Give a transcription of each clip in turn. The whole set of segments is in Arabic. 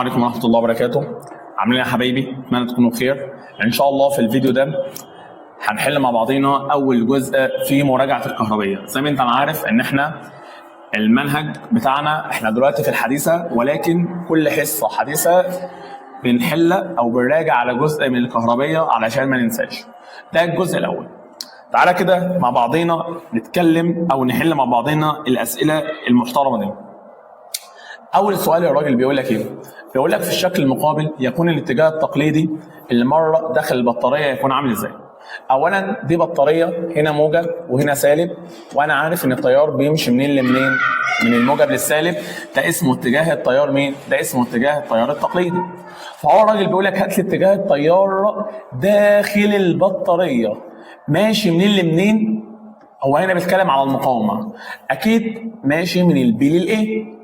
عليكم ورحمة الله وبركاته. عاملين يا حبايبي؟ اتمنى تكونوا بخير. ان شاء الله في الفيديو ده هنحل مع بعضينا اول جزء في مراجعة الكهربية. زي ما انت عارف ان احنا المنهج بتاعنا احنا دلوقتي في الحديثة، ولكن كل حصة حديثة بنحل او بنراجع على جزء من الكهربية علشان ما ننساش. ده الجزء الاول. تعالى كده مع بعضينا نتكلم او نحل مع بعضينا الاسئلة المحترمة دي. اول سؤال الراجل بيقول لك ايه؟ بيقول لك في الشكل المقابل يكون الاتجاه التقليدي اللي مره داخل البطاريه يكون عامل ازاي؟ اولا دي بطاريه، هنا موجب وهنا سالب، وانا عارف ان التيار بيمشي منين لمنين؟ من الموجب للسالب. ده اسمه اتجاه التيار مين؟ ده اسمه اتجاه التيار التقليدي. فهو الراجل بيقول لك هات لي اتجاه التيار داخل البطاريه ماشي منين لمنين؟ هو هنا بيتكلم على المقاومه، اكيد ماشي من البي للايه.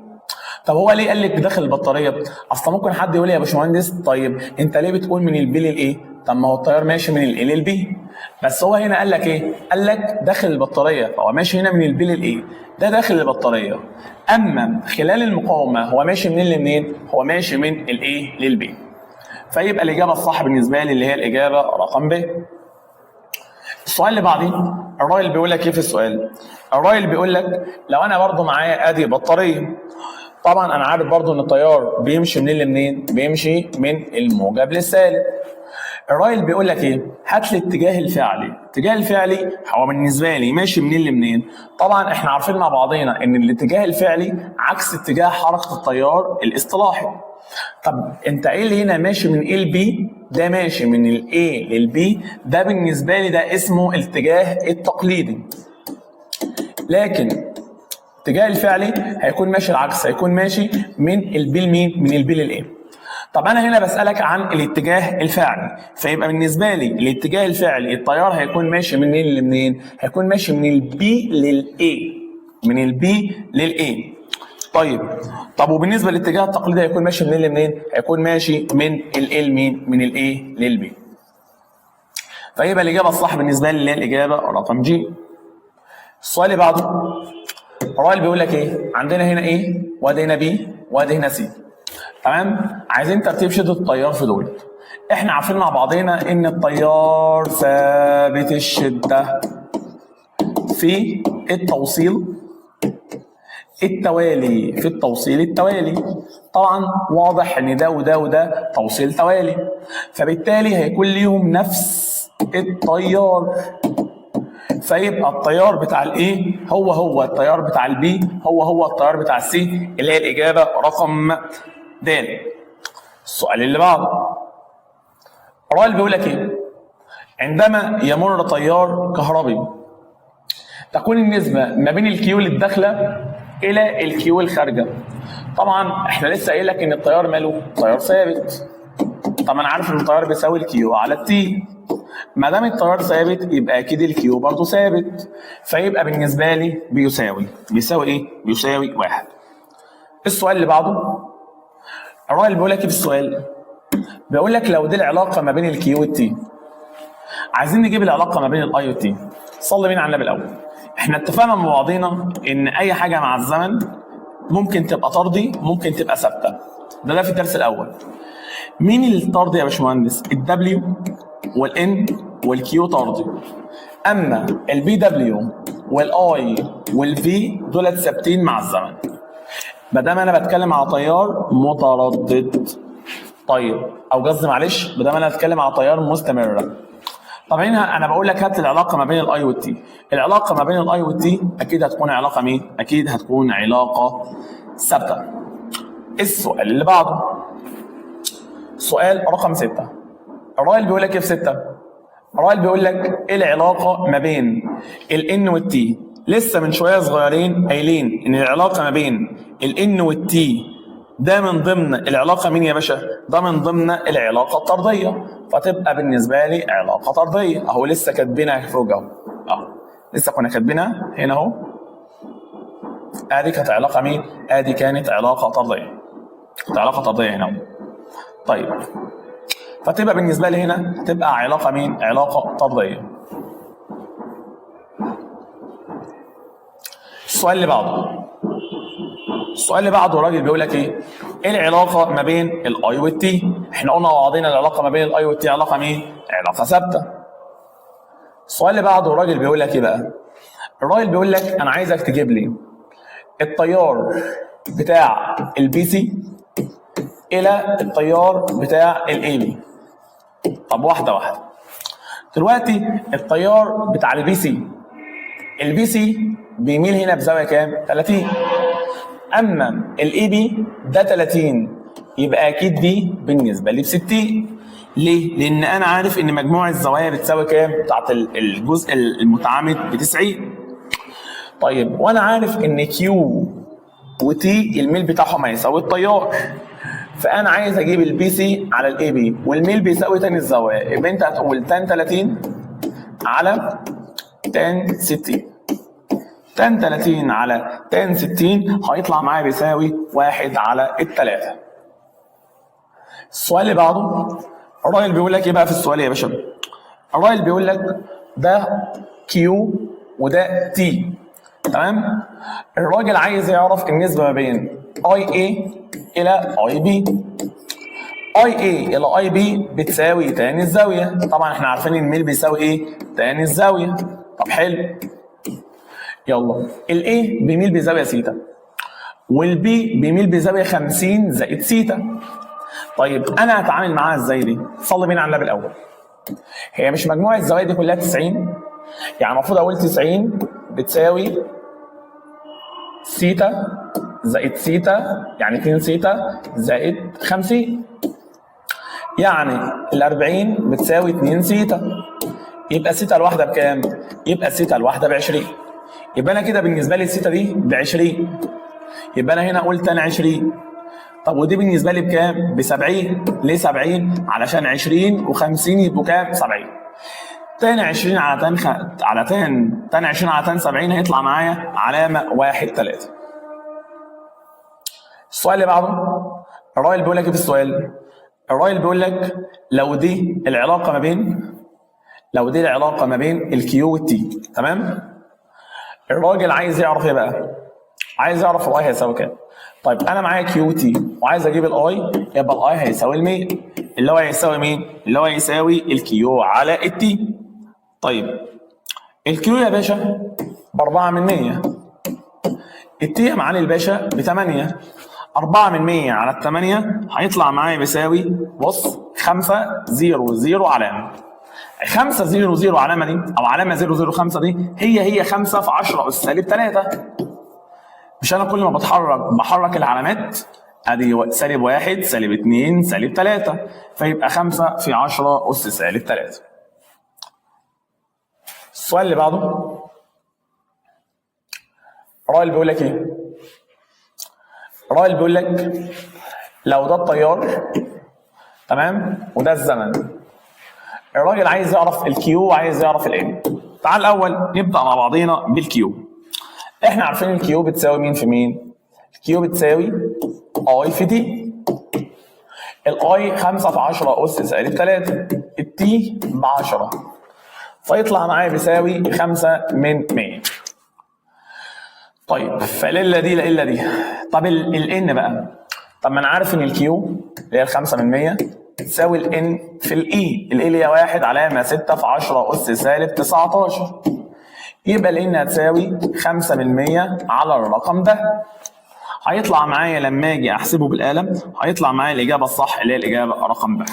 طب هو ليه قال لك داخل البطاريه؟ اصل ممكن حد يقول لي يا باشمهندس طيب انت ليه بتقول من البي للايه؟ طب ما هو التيار ماشي من الايه للبي. بس هو هنا قال لك ايه؟ قال لك داخل البطاريه، فهو ماشي هنا من البي للايه، ده داخل البطاريه. اما خلال المقاومه هو ماشي منين لمنين؟ هو ماشي من الايه للبي. فيبقى الاجابه الصح بالنسبه لي اللي هي الاجابه رقم ب. السؤال اللي بعديه الراجل بيقول لك ايه في السؤال؟ الراجل بيقول لك لو انا برضو معايا ادي بطاريه، طبعا انا عارف برضو ان التيار بيمشي منين لمنين؟ بيمشي من الموجب للسالب. الراجل بيقول لك ايه؟ هات لي الاتجاه الفعلي. الاتجاه الفعلي هو بالنسبه لي ماشي منين لمنين؟ طبعا احنا عارفين مع بعضينا ان الاتجاه الفعلي عكس اتجاه حركه التيار الاصطلاحي. طب انت ايه اللي هنا ماشي من ايه لبي؟ ده ماشي من الايه للبي، ده بالنسبه لي ده اسمه الاتجاه التقليدي. لكن الاتجاه الفعلي هيكون ماشي العكس، هيكون ماشي من البي لمين؟ من البي للايه. طب انا هنا بسالك عن الاتجاه الفعلي، فيبقى بالنسبه لي الاتجاه الفعلي التيار هيكون ماشي منين لمنين؟ هيكون ماشي من البي للايه، من البي للايه. طب وبالنسبه للاتجاه التقليدي هيكون ماشي منين لمنين؟ هيكون ماشي من الايه لمين؟ من الايه للبي. فيبقى الاجابه الصح بالنسبه لي اللي هي الاجابه رقم جي. السؤال اللي بعده الراجل بيقول لك ايه؟ عندنا هنا ايه؟ وادي هنا بي وادي هنا سي. تمام؟ عايزين ترتيب شده التيار في دول. احنا عارفين مع بعضينا ان التيار ثابت الشده في التوصيل التوالي، في التوصيل التوالي. طبعا واضح ان ده وده وده توصيل توالي، فبالتالي هيكون ليهم نفس التيار. فيبقى التيار بتاع الايه هو التيار بتاع البي هو التيار بتاع السي، اللي هي الاجابه رقم د. السؤال اللي بعده الراجل بيقول لك ايه؟ عندما يمر تيار كهربي تكون النسبه ما بين الكيو اللي الداخله الى الكيو الخارجه. طبعا احنا لسه قايل لك ان التيار ماله؟ تيار ثابت. طبعا انا عارف ان التيار بيساوي الكيو على التي. ما دام التيار ثابت يبقى اكيد الكيو برضه ثابت، فيبقى بالنسبه لي بيساوي ايه؟ بيساوي 1. السؤال اللي بعده الراجل بيقول لك ايه في السؤال؟ بيقول لك لو دي العلاقه ما بين الكيو والتي، عايزين نجيب العلاقه ما بين الاي والتي. صلي بينا على النبي الاول. احنا اتفقنا مع بعضينا ان اي حاجه مع الزمن ممكن تبقى طردي ممكن تبقى ثابته. ده في الدرس الاول. مين الطردي يا باشمهندس؟ الدبليو والان والكيو طردي. اما البي دبليو والاي والفي دول ثابتين مع الزمن. ما دام انا بتكلم على تيار متردد، طيب او قصدي معلش، ما دام انا بتكلم على تيار مستمر. طب هنا انا بقول لك هات العلاقه ما بين الاي والتي. العلاقه ما بين الاي والتي اكيد هتكون علاقه مين؟ اكيد هتكون علاقه ثابته. السؤال اللي بعده سؤال رقم 6. الراجل بيقول لك ايه في 6؟ الراجل بيقول لك ايه العلاقه ما بين الان والتي؟ لسه من شويه صغيرين قايلين ان العلاقه ما بين الان والتي ده من ضمن العلاقه مين يا باشا؟ ده من ضمن العلاقه الطرديه، فتبقى بالنسبه لي علاقه طرديه. اهو لسه كاتبينها فوق اهو. لسه كنا كاتبينها هنا اهو. ادي كانت علاقه مين؟ ادي كانت علاقه طرديه. كانت علاقه طرديه هنا اهو. طيب فتبقى بالنسبه لي هنا هتبقى علاقه مين؟ علاقه طرديه. السؤال اللي بعده الراجل بيقول لك ايه؟ ايه العلاقه ما بين الاي والتي؟ احنا قلنا مع بعضنا العلاقه ما بين الاي والتي علاقه مين؟ علاقه ثابته. السؤال اللي بعده الراجل بيقول لك ايه بقى؟ الراجل بيقول لك انا عايزك تجيب لي التيار بتاع البي سي الى التيار بتاع الاي بي. طب واحده واحده. دلوقتي التيار بتاع البي سي بيميل هنا بزاويه كام؟ 30. اما الاي بي ده 30 يبقى اكيد دي بالنسبه لي ب 60. ليه؟ لان انا عارف ان مجموع الزوايا بتساوي كام؟ بتاعت الجزء المتعامد ب 90. طيب وانا عارف ان كيو وتي الميل بتاعهم هيساوي التيار، فانا عايز اجيب البي سي على الاي بي والميل بيساوي تاني الزوايا، يبقى انت هتقول تان 30 على تان 60. تان 30 على تان 60 هيطلع معايا بيساوي 1 على 3. السؤال اللي بعده الراجل بيقول لك ايه بقى في السؤال يا باشا؟ الراجل بيقول لك ده كيو وده تي، تمام؟ الراجل عايز يعرف النسبه ما بين اي اي الى اي بي. اي اي الى اي بي بتساوي تان الزاويه، طبعا احنا عارفين ان الميل بيساوي ايه؟ تان الزاويه. طب حلو، يلا الاي بيميل بزاويه سيتا والبي بيميل بزاويه 50 زائد سيتا. طيب انا هتعامل معاها ازاي دي؟ صلي بينا على النبي الاول. هي مش مجموع الزوايا دي كلها 90؟ يعني المفروض اقول 90 بتساوي سيتا زائد سيتا، يعني 2 سيتا زائد 50. يعني ال 40 بتساوي 2 سيتا. يبقى السيتا الواحده بكام؟ يبقى السيتا الواحده ب 20. يبقى انا كده بالنسبه لي السيتا دي ب 20. يبقى انا هنا قلت انا 20. طب ودي بالنسبه لي بكام؟ ب 70. ليه 70؟ علشان 20 و50 يبقوا كام؟ 70. تاني 20 على تاني 20 على تاني 70 هيطلع معايا علامه 1 3. السؤال اللي بعده الراجل بيقول لك ايه في السؤال؟ الراجل بيقول لك لو دي العلاقه ما بين الكيو والتي، تمام؟ الراجل عايز يعرف ايه بقى؟ عايز يعرف الاي هيساوي كام. طيب انا معايا كيو تي وعايز اجيب الاي، يبقى الاي هيساوي الميل، اللي هو هيساوي مين؟ اللي هو هيساوي الكيو على التي. طيب الكيو يا باشا ب 4 من 100، التي يا معالي الباشا ب 8. 4 من 100 على 8 هيطلع معايا بيساوي بص 5 0 0 علامه. 5 0 0 علامه دي او علامه 0 0 5 دي هي 5 في 10 اس سالب 3. مش انا كل ما بحرك العلامات ادي سالب 1 سالب 2 سالب 3، فيبقى 5 في 10 اس سالب 3. السؤال اللي بعده الراجل بيقول لك ايه؟ الراجل بيقول لك لو ده التيار، تمام؟ وده الزمن. الراجل عايز يعرف الكيو وعايز يعرف الان. تعال الاول نبدا مع بعضينا بالكيو. احنا عارفين الكيو بتساوي مين في مين؟ الكيو بتساوي اي في تي. الاي 5 في 10 اس سالب 3، التي ب 10، فيطلع معايا بيساوي 5 من 100. طيب فالا دي لا الا دي. طب الان بقى، طب ما انا عارف ان الكيو اللي هي 5 من 100 تساوي الان في الاي، الاي اللي هي 1 علامه 6 في 10 اس سالب 19. يبقى الان هتساوي 5 من 100 على الرقم ده. هيطلع معايا لما اجي احسبه بالقلم هيطلع معايا الاجابه الصح اللي هي الاجابه رقم ب.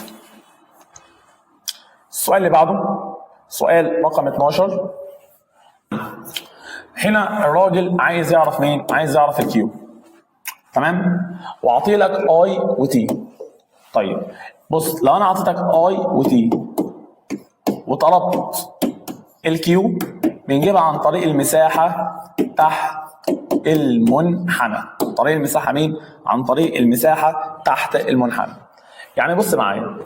السؤال اللي بعده سؤال رقم 12. هنا الراجل عايز يعرف مين؟ عايز يعرف الكيو، تمام؟ واعطي لك اي وتي. طيب بص، لو انا اعطيتك اي وتي وطلبت الكيو بنجيبها عن طريق المساحه تحت المنحنى. طريق المساحه مين؟ عن طريق المساحه تحت المنحنى. يعني بص معايا،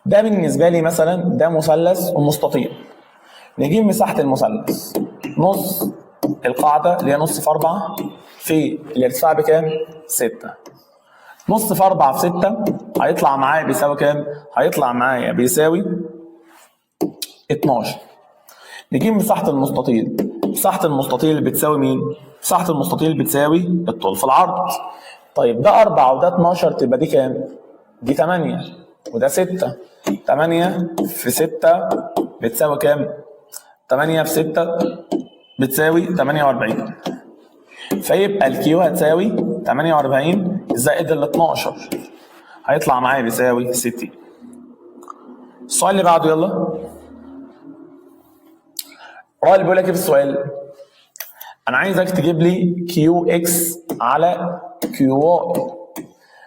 ده بالنسبه لي مثلا ده مثلث ومستطيل. نجيب مساحه المثلث نص القاعده اللي هي نص في 4 في الارتفاع بكام؟ 6. نص في 4 في 6 هيطلع معايا بيساوي كام؟ هيطلع معايا بيساوي 12. نجيب مساحة المستطيل. مساحة المستطيل بتساوي مين؟ مساحة المستطيل بتساوي الطول في العرض. طيب ده 4 وده 12 تبقى دي كام؟ دي 8 وده 6. 8 في 6 بتساوي كام؟ 8 في 6 بتساوي 48. فيبقى الكيو هتساوي 48 زائد ال 12 هيطلع معايا بيساوي 60. السؤال اللي بعده يلا. الراجل بيقول لك ايه في السؤال؟ انا عايزك تجيب لي كيو اكس على كيو واي.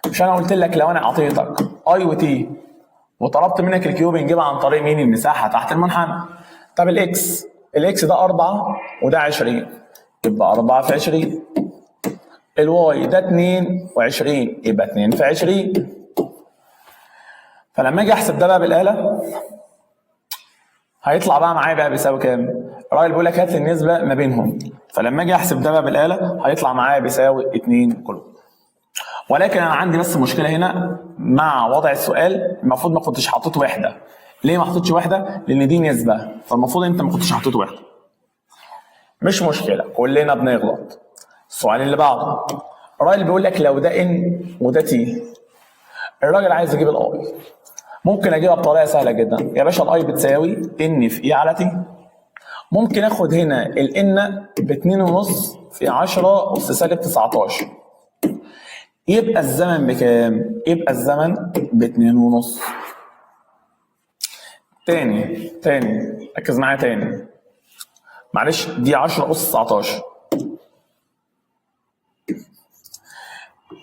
مش انا قلت لك لو انا اعطيتك اي وتي وطلبت منك الكيو بنجيبها عن طريق مين؟ المساحه تحت المنحنى. طب الاكس ده 4 وده 20 يبقى 4 في 20. الواي ده 22 يبقى 2 في 20. فلما اجي احسب ده بقى بالاله هيطلع بقى معايا بقى بيساوي كام؟ الراجل بيقول لك هات لي النسبه ما بينهم. فلما اجي احسب ده بقى بالاله هيطلع معايا بيساوي 2 كله. ولكن انا عندي بس مشكله هنا مع وضع السؤال. المفروض ما كنتش حطيت وحده. ليه ما حطيتش وحده؟ لان دي نسبه، فالمفروض انت ما كنتش حطيت وحده. مش مشكله، كلنا بنغلط. السؤال اللي بعده، الراجل بيقول لك لو ده ان وده تي، الراجل عايز يجيب الاي. ممكن اجيبها بطريقه سهله جدا يا باشا. الاي بتساوي ان في اي على تي. ممكن اخد هنا الان ب 2.5 في 10 اس سالب 19. يبقى الزمن بكام؟ يبقى الزمن ب 2.5. تاني ركز معايا تاني معلش. دي 10 اس 19.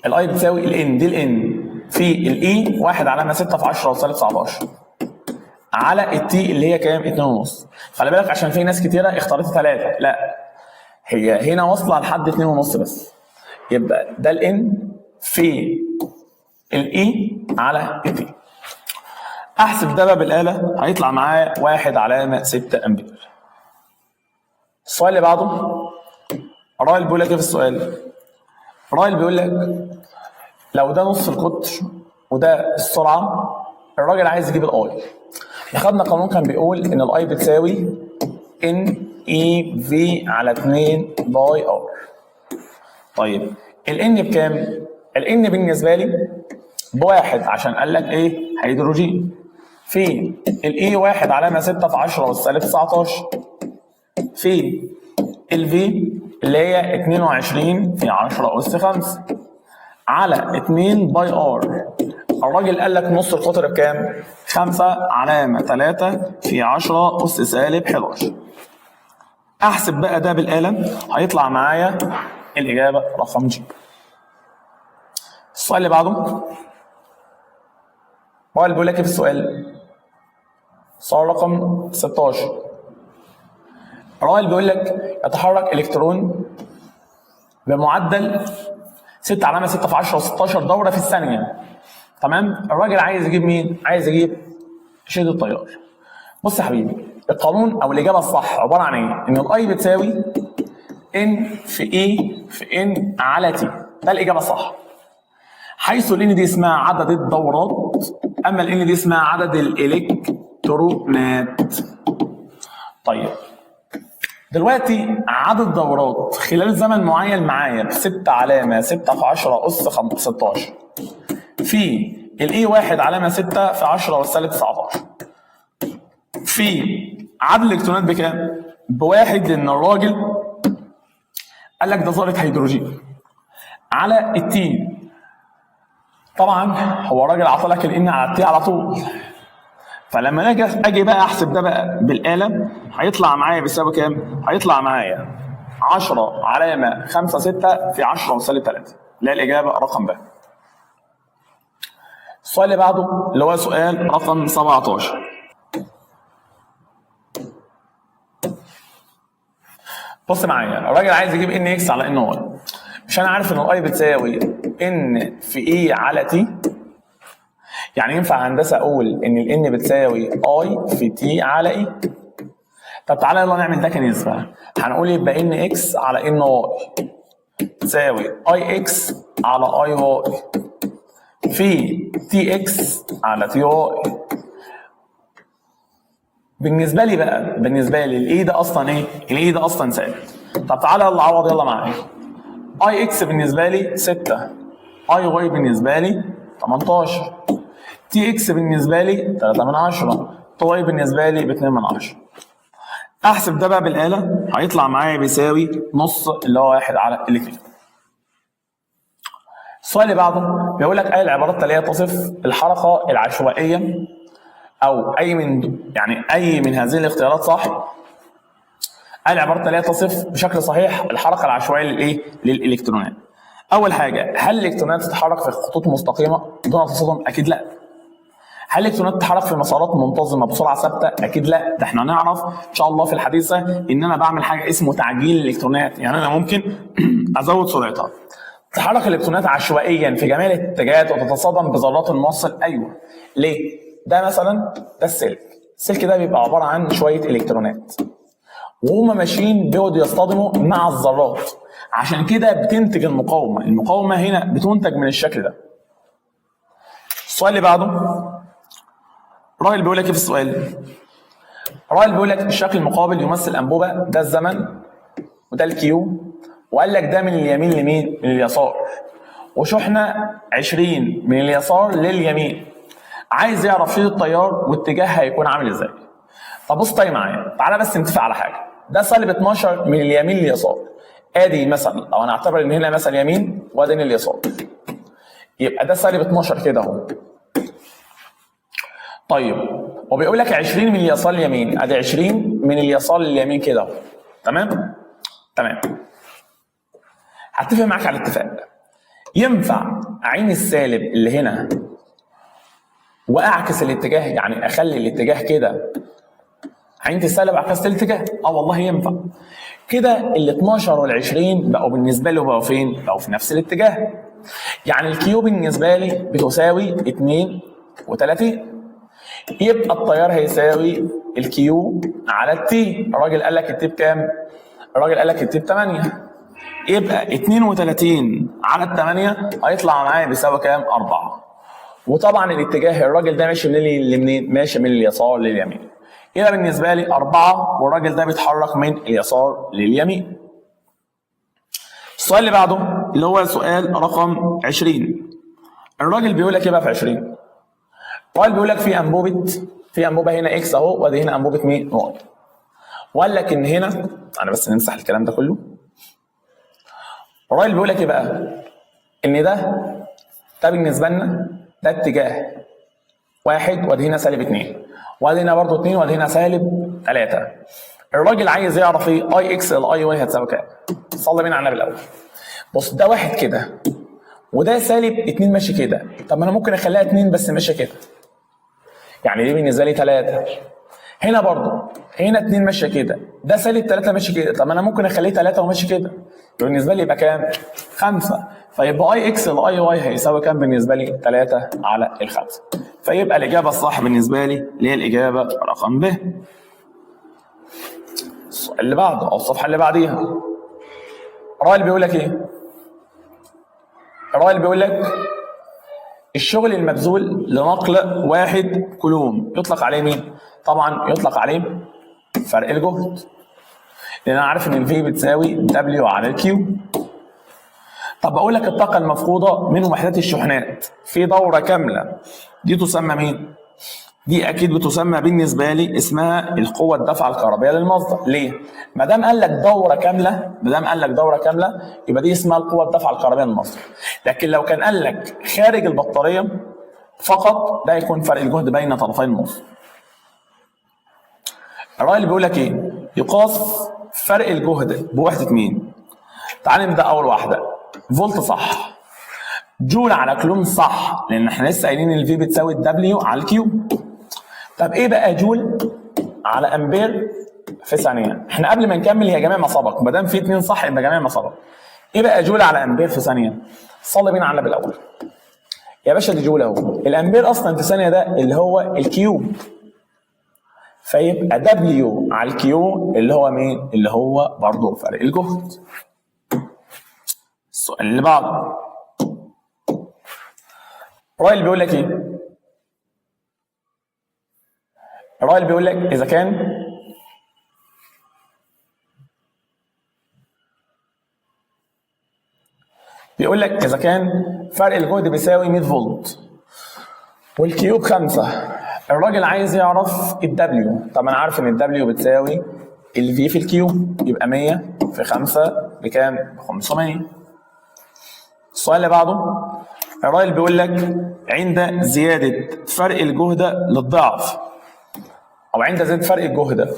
الاي بتساوي الان، دي الان في الاي 1 علامه 6 في 10 وسالب 19 على التي اللي هي كام؟ 2.5. خلي بالك عشان في ناس كتيره اختارت 3، لا هي هنا واصله لحد 2.5 بس. يبقى ده الان في الاي على التي. احسب ده بقى بالاله هيطلع معايا 1 علامه 6 امبير. السؤال اللي بعده، الراجل بيقول لك ايه في السؤال؟ الراجل بيقول لك لو ده نص القطر وده السرعه، الراجل عايز يجيب الاي. اخدنا قانون كان بيقول ان الاي بتساوي ان اي في على 2 باي ار. طيب الان بكام؟ الان بالنسبه لي بواحد عشان قال لك ايه؟ هيدروجين. في الاي 1 علامه 6 في 10 والسالب 19 في الفي اللي هي 22 في 10 اس 5 على 2 باي ار. الراجل قال لك نص القطر بكام؟ 5 علامه 3 في 10 اس سالب 11. احسب بقى ده بالاله هيطلع معايا الاجابه رقم جي. السؤال اللي بعده، هو اللي بيقول لك ايه في السؤال؟ سؤال رقم 16. الراجل بيقول لك يتحرك الكترون بمعدل 6 علامه 6 في 10 و16 دوره في الثانيه. تمام؟ الراجل عايز يجيب مين؟ عايز يجيب شده التيار. بص يا حبيبي، القانون او الاجابه الصح عباره عن ايه؟ ان الاي بتساوي ان في اي في ان على تي. ده الاجابه الصح. حيث الان دي اسمها عدد الدورات، اما الان دي اسمها عدد الالكترونات. طيب دلوقتي عدد دورات خلال زمن معين معايا ب 6 علامه 6 في 10 اس 16 في الاي 1 علامه 6 في 10 والسالب 19 في عدد الالكترونات بكام؟ بواحد. لان الراجل قال لك ده ذره هيدروجين على التي. طبعا هو الراجل عطلك الان على التي على طول. فلما اجي بقى احسب ده بقى بالاله هيطلع معايا بيساوي كام؟ هيطلع معايا 10 علامه 5 6 في 10 وسالب 3 اللي هي الاجابه رقم ب. السؤال اللي بعده اللي هو سؤال رقم 17. بص معايا، الراجل عايز يجيب ان اكس على ان واي. مش انا عارف ان الاي بتساوي ان في اي على تي؟ يعني ينفع هندسه اقول ان الان بتساوي اي في تي على اي. طب تعالى يلا نعمل ده كنسبه. هنقول يبقى ان اكس على ان واي تساوي اي اكس على اي واي في تي اكس على تي واي. بالنسبه لي بقى، بالنسبه لي الاي ده اصلا ايه؟ الاي ده اصلا ثابت. طب تعالى يلا عوض يلا معايا. اي اكس بالنسبه لي 6 اي واي بالنسبه لي 18، تي اكس بالنسبه لي 3 من 10، تو واي بالنسبه لي ب 2 من 10. احسب ده بقى بالاله هيطلع معايا بيساوي نص اللي هو 1 على الاثنين. السؤال اللي بعده بيقول لك اي العبارات التاليه تصف الحركه العشوائيه او اي من هذه الاختيارات صح. اي العبارات التاليه تصف بشكل صحيح الحركه العشوائيه للالكترونات. اول حاجه، هل الالكترونات تتحرك في خطوط مستقيمه دون تصادم؟ اكيد لا. هل الالكترونات تتحرك في مسارات منتظمه بسرعه ثابته؟ اكيد لا. ده احنا هنعرف ان شاء الله في الحديثه ان انا بعمل حاجه اسمه تعجيل الالكترونات، يعني انا ممكن ازود سرعتها. تتحرك الالكترونات عشوائيا في جميع الاتجاهات وتتصادم بذرات الموصل؟ ايوه. ليه؟ ده مثلا ده السلك ده بيبقى عباره عن شويه الكترونات وهم ماشيين بيقعدوا يصطدموا مع الذرات، عشان كده بتنتج المقاومه هنا بتنتج من الشكل ده. السؤال اللي بعده الراجل بيقول لك ايه في السؤال؟ الراجل بيقول لك الشكل المقابل يمثل انبوبه، ده الزمن وده الكيو، وقال لك ده من اليمين لمين؟ من اليسار، وشحنه 20 من اليسار لليمين. عايز يعرف شدة التيار واتجاه هيكون عامل ازاي. طب بص طيب معايا، تعالى بس نتفق على حاجه. ده سالب 12 من اليمين لليسار، ادي مثلا لو انا اعتبر ان هنا مثلا يمين وادي اليسار، يبقى ده سالب 12 كده اهو. طيب وبيقول لك 20 من اليسار لليمين، ادي 20 من اليسار لليمين كده اهو. تمام؟ تمام. هتفق معاك على اتفاق. ينفع اعين السالب اللي هنا واعكس الاتجاه، يعني اخلي الاتجاه كده، عينت السالب عكست الاتجاه؟ والله ينفع. كده ال 12 وال 20 بقوا بالنسبه لي بقوا فين؟ بقوا في نفس الاتجاه. يعني الكيو بالنسبه لي بتساوي 32، يبقى التيار هيساوي الكيو على التي. الراجل قال لك التي بكام؟ الراجل قال لك التي ب 8، يبقى 32 على ال 8 هيطلع معايا بيساوي كام؟ 4. وطبعا الاتجاه الراجل ده ماشي منين؟ ماشي من اليسار لليمين، يبقى بالنسبه لي 4 والراجل ده بيتحرك من اليسار لليمين. السؤال اللي بعده اللي هو سؤال رقم 20. الراجل بيقول لك ايه بقى في 20؟ الراجل بيقول لك في انبوبه هنا اكس اهو، وادي هنا انبوبه مين؟ واي. وقال لك ان هنا، انا بس نمسح الكلام ده كله. الراجل بيقول لك ايه بقى؟ ان ده بالنسبه لنا ده اتجاه 1، وادي هنا سالب 2، وادي هنا برضه 2، وادي هنا سالب 3. الراجل عايز يعرف ايه؟ اي اكس الاي واي هتساوي كام؟ صلي بينا على النبي الاول. بص ده واحد كده وده سالب 2 ماشي كده، طب ما انا ممكن اخليها 2 بس ماشيه كده، يعني دي بالنسبه لي 3. هنا برضه هنا 2 ماشيه كده، ده سالب 3 ماشي كده، طب ما انا ممكن اخليه 3 وماشي كده، بالنسبه لي يبقى كام؟ 5. فيبقى اي اكس الاي واي هيساوي كام بالنسبه لي؟ 3 على ال5. فيبقى الاجابه الصح بالنسبه لي اللي هي الاجابه رقم ب. السؤال اللي بعده او الصفحه اللي بعديها، الراجل بيقول لك ايه؟ الراجل بيقول لك الشغل المبذول لنقل 1 كولوم يطلق عليه مين؟ طبعا يطلق عليه فرق الجهد، لان انا عارف ان الفي بتساوي دبليو على الكيو. طب بقول لك الطاقه المفقوده من وحدات الشحنات في دوره كامله دي تسمى مين؟ دي اكيد بتسمى بالنسبه لي اسمها القوه الدفعه الكهربائيه للمصدر. ليه؟ ما دام قال لك دوره كامله، يبقى دي اسمها القوه الدفعه الكهربائيه للمصدر. لكن لو كان قال لك خارج البطاريه فقط، ده يكون فرق الجهد بين طرفي الموصل. الراجل بيقول لك ايه؟ يقاس فرق الجهد بوحده مين؟ تعال نبدا اول واحده، فولت صح، جول على كولوم صح، لان احنا لسه قايلين ان الفي بتساوي الدبليو على الكيو. طب ايه بقى جول على امبير في ثانيه؟ احنا قبل ما نكمل هي جميع ما سبق، ما دام في 2 صح يبقى جميع ما سبق. ايه بقى جول على امبير في ثانيه؟ صلي بينا على النبي الاول يا باشا. دي جول اهو، الامبير اصلا في ثانيه ده اللي هو الكيو، فيبقى دبليو على الكيو اللي هو مين؟ اللي هو برضه فرق الجهد. السؤال اللي بعده، الراجل بيقول لك ايه؟ الراجل بيقول لك اذا كان بيقول لك اذا كان فرق الجهد بيساوي 100 فولت والكيو ب5، الراجل عايز يعرف الدبليو. طب انا عارف ان الدبليو بتساوي الفي في الكيو، يبقى 100 في 5 بكام؟ 500. السؤال اللي بعده الراجل بيقول لك عند زياده فرق الجهد للضعف او عند زياده فرق الجهد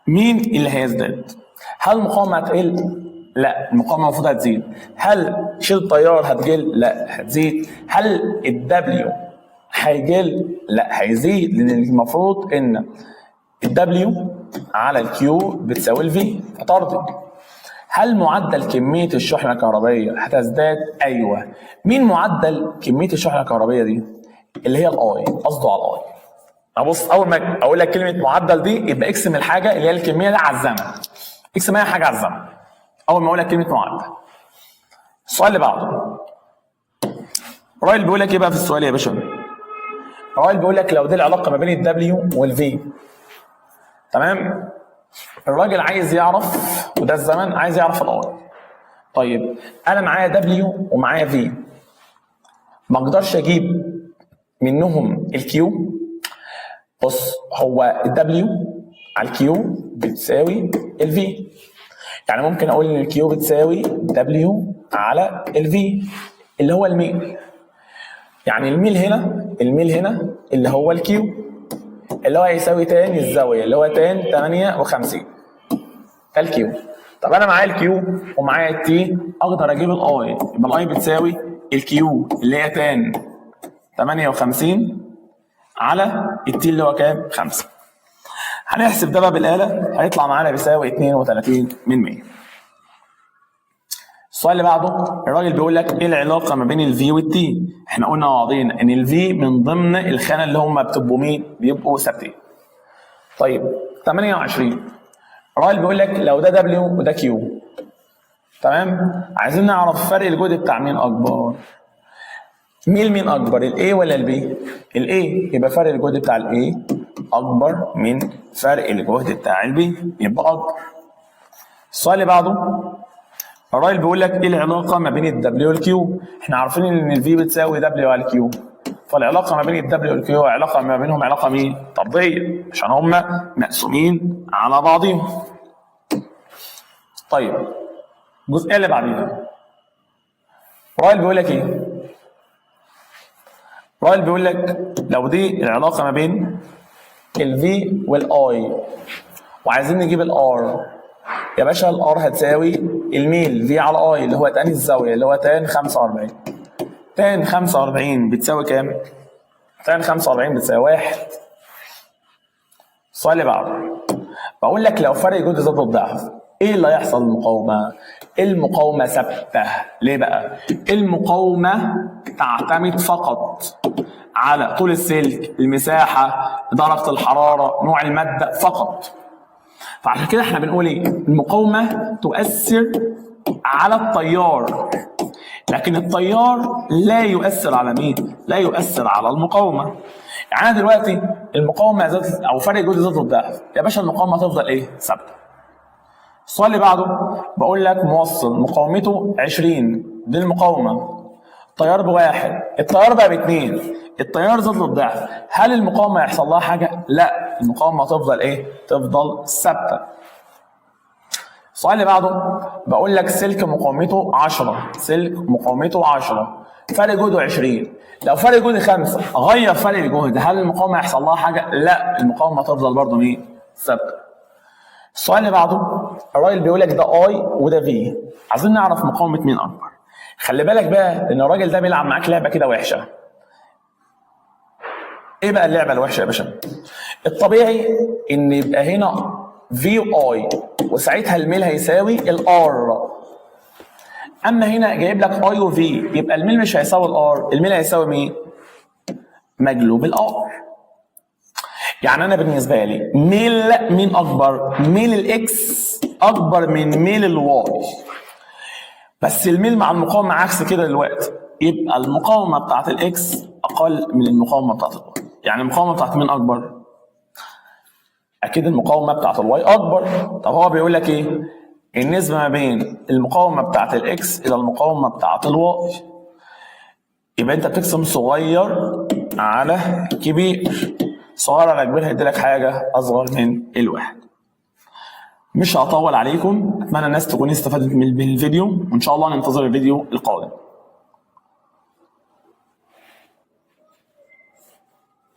مين اللي هيزداد؟ هل المقاومه هتقل؟ لا، المقاومه المفروض هتزيد. هل شيل التيار هتقل؟ لا، هتزيد. هل الدبليو هيقل؟ لا، هيزيد، لان المفروض ان الدبليو على الكيو بتساوي الفي فترضي. هل معدل كميه الشحنه الكهربائيه هتزداد؟ ايوه. مين معدل كميه الشحنه الكهربائيه دي؟ اللي هي الاي، قصده على الاي. ابص، اول ما اقول لك كلمه معدل دي يبقى اقسم الحاجه اللي هي الكميه دي على الزمن، اقسم اي حاجه على الزمن اول ما اقول لك كلمه معدل. السؤال اللي بعده الراجل بيقول لك ايه بقى في السؤال يا باشا؟ الراجل بيقول لك لو دي العلاقه ما بين الدبليو والفي، تمام؟ الراجل عايز يعرف، وده الزمن، عايز يعرف الاي. طيب انا معايا دبليو ومعايا في، ما اقدرش اجيب منهم الكيو. بص، هو الدبليو على الكيو بتساوي الفي، يعني ممكن اقول ان الكيو بتساوي دبليو على الفي اللي هو الميل. يعني الميل هنا اللي هو الكيو اللي هو هيساوي تان الزاويه اللي هو تان 58، ده الكيو. طب انا معايا الكيو ومعايا التي، اقدر اجيب الاي، يبقى الاي بتساوي الكيو اللي هي تان 58 على التي اللي هو كام؟ 5. هنحسب ده بقى بالاله، هيطلع معانا بيساوي 32 من 100. السؤال اللي بعده الراجل بيقول لك ايه العلاقه ما بين الفي والتي؟ احنا قلنا واضحين ان الفي من ضمن الخانه اللي هم بتبقوا مين؟ بيبقوا ثابتين. طيب 28 الراجل بيقول لك لو ده دبليو وده كيو، تمام؟ عايزين نعرف فرق الجهد بتاع مين اكبر؟ مين اكبر، الاي ولا البي؟ الاي، يبقى فرق الجهد بتاع الاي اكبر من فرق الجهد بتاع البي، يبقى اكبر. السؤال اللي بعده الراجل بيقول لك ايه العلاقه ما بين الدبليو والكيو؟ احنا عارفين ان الفي بتساوي دبليو على الكيو، فالعلاقه ما بين الدبليو والكيو علاقه ما بينهم علاقه مين؟ طرديه، عشان هما مقسومين على بعضهم. طيب الجزئيه اللي بعديها الراجل بيقول لك ايه؟ الراجل بيقول لك لو دي العلاقه ما بين الفي والاي وعايزين نجيب الار، يا باشا الار هتساوي الميل في على اي اللي هو تان الزاويه اللي هو تان 45. تان 45 بتساوي كام؟ تان 45 بتساوي 1. السؤال اللي بعده بقول لك لو فرق جهد زاد الضعف ايه اللي هيحصل للمقاومه؟ المقاومه ثابته. ليه بقى؟ المقاومه تعتمد فقط على طول السلك، المساحه، درجه الحراره، نوع الماده فقط. فعشان كده احنا بنقول ايه؟ المقاومه تؤثر على التيار، لكن التيار لا يؤثر على مين؟ لا يؤثر على المقاومه. يعني انا دلوقتي المقاومه زادت او فرق جهد زاد الضعف، يا باشا المقاومه هتفضل ايه؟ ثابته. السؤال اللي بعده بقول لك موصل مقاومته 20، دي المقاومه، التيار بواحد، التيار بقى ب2، التيار زاد للضعف، هل المقاومه هيحصل لها حاجه؟ لا، المقاومه هتفضل ايه؟ تفضل ثابته. السؤال اللي بعده بقول لك سلك مقاومته 10، سلك مقاومته 10 فرق جهده 20، لو فرق جهد 5 غير فرق الجهد، هل المقاومه هيحصل لها حاجه؟ لا، المقاومه هتفضل برضه مين؟ ثابته. السؤال اللي بعده الراجل بيقول لك ده اي وده في، عايزين نعرف مقاومه مين اكبر. خلي بالك بقى ان الراجل ده بيلعب معاك لعبه كده وحشه. ايه بقى اللعبه الوحشه يا باشا؟ الطبيعي ان يبقى هنا في واي وساعتها الميل هيساوي الار، اما هنا جايب لك اي وفي يبقى الميل مش هيساوي الار، الميل هيساوي مين؟ مجلوب الار. يعني انا بالنسبه لي ميل مين اكبر؟ ميل الاكس اكبر من ميل الواي، بس الميل مع المقاومه عكس كده دلوقتي، يبقى المقاومه بتاعت الاكس اقل من المقاومه بتاعت الواي. يعني المقاومه بتاعت مين اكبر؟ اكيد المقاومه بتاعت الواي اكبر. طب هو بيقول لك ايه؟ النسبة ما بين المقاومة بتاعت الاكس الى المقاومة بتاعت الواي. يبقى انت بتقسم صغير على كبير، صغير على كبير هيديلك حاجة اصغر من الواحد. مش هطول عليكم، اتمنى الناس تكون استفادت من الفيديو، وان شاء الله ننتظر الفيديو القادم.